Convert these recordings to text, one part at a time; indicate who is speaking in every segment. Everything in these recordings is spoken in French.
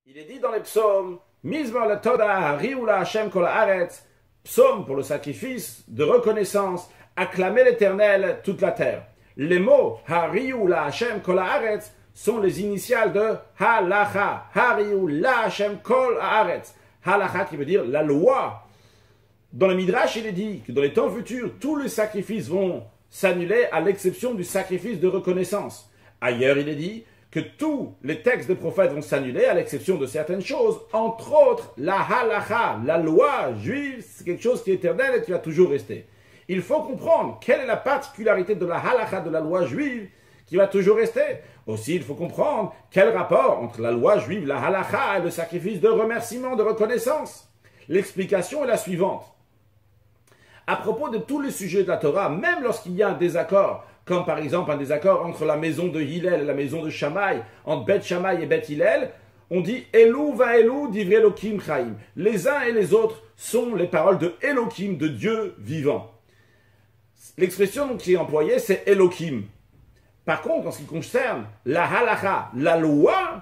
Speaker 1: Il est dit dans les psaumes, Mizmor le-Toda, Riula Hashem kol haaretz, psaume pour le sacrifice de reconnaissance, acclamer l'Éternel toute la terre. Les mots Hariula Hashem kol haaretz sont les initiales de Halacha, Hariula Hashem kol haaretz. Halacha qui veut dire la loi. Dans le Midrash, il est dit que dans les temps futurs, tous les sacrifices vont s'annuler à l'exception du sacrifice de reconnaissance. Ailleurs, il est dit que tous les textes des prophètes vont s'annuler à l'exception de certaines choses, entre autres la halacha, la loi juive, c'est quelque chose qui est éternel et qui va toujours rester. Il faut comprendre quelle est la particularité de la halacha, de la loi juive, qui va toujours rester. Aussi, il faut comprendre quel rapport entre la loi juive, la halacha et le sacrifice de remerciement, de reconnaissance. L'explication est la suivante. À propos de tous les sujets de la Torah, même lorsqu'il y a un désaccord, comme par exemple un désaccord entre la maison de Hillel et la maison de Shammai, entre Beth Shammai et Beth Hillel, on dit Elou va Elou divrei Elokim chaim. Les uns et les autres sont les paroles de Elokim, de Dieu vivant. L'expression qui est employée, c'est Elokim. Par contre, en ce qui concerne la halacha, la loi,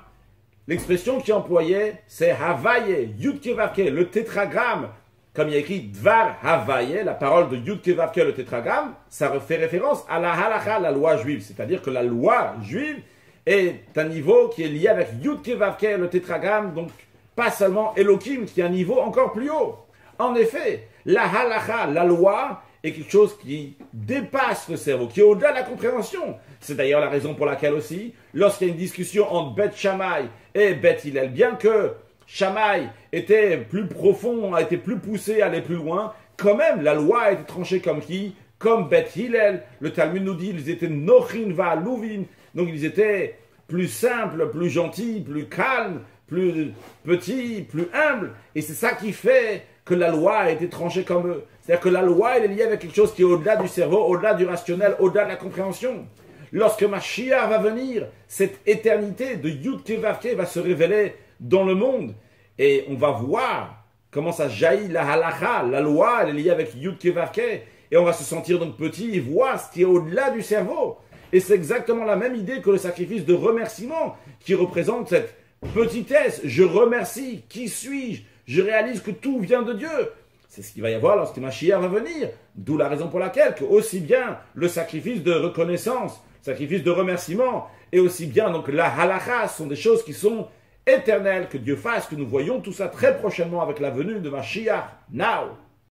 Speaker 1: l'expression qui est employée, c'est Havaye, Yud Ke Vav Ke, le tétragramme. Comme il y a écrit Dvar Havaye, la parole de Yud Ke Vav Ke, le tétragramme, ça fait référence à la halacha, la loi juive. C'est-à-dire que la loi juive est un niveau qui est lié avec Yud Ke Vav Ke, le tétragramme, donc pas seulement Elokim, qui est un niveau encore plus haut. En effet, la halacha, la loi, est quelque chose qui dépasse le cerveau, qui est au-delà de la compréhension. C'est d'ailleurs la raison pour laquelle aussi, lorsqu'il y a une discussion entre Beth Shammai et Beth Hillel, bien que Shammai était plus profond, a été plus poussé, allait plus loin, quand même, la loi a été tranchée comme qui? Comme Beth Hillel. Le Talmud nous dit qu'ils étaient Nochin va Louvin, donc ils étaient plus simples, plus gentils, plus calmes, plus petits, plus humbles. Et c'est ça qui fait que la loi a été tranchée comme eux. C'est-à-dire que la loi, elle est liée avec quelque chose qui est au-delà du cerveau, au-delà du rationnel, au-delà de la compréhension. Lorsque Mashiach va venir, cette éternité de Yud Ke Vav Ke va se révéler dans le monde. Et on va voir comment ça jaillit la halacha, la loi, elle est liée avec Yud Ke Vav Ke. Et on va se sentir donc petit et voir ce qui est au-delà du cerveau. Et c'est exactement la même idée que le sacrifice de remerciement qui représente cette petitesse. Je remercie, qui suis-je? Je réalise que tout vient de Dieu. C'est ce qu'il va y avoir lorsque Mashiach va venir. D'où la raison pour laquelle que aussi bien le sacrifice de reconnaissance, sacrifice de remerciement, et aussi bien donc la halacha sont des choses qui sont éternelles. Que Dieu fasse que nous voyons tout ça très prochainement avec la venue de Mashiach. Now!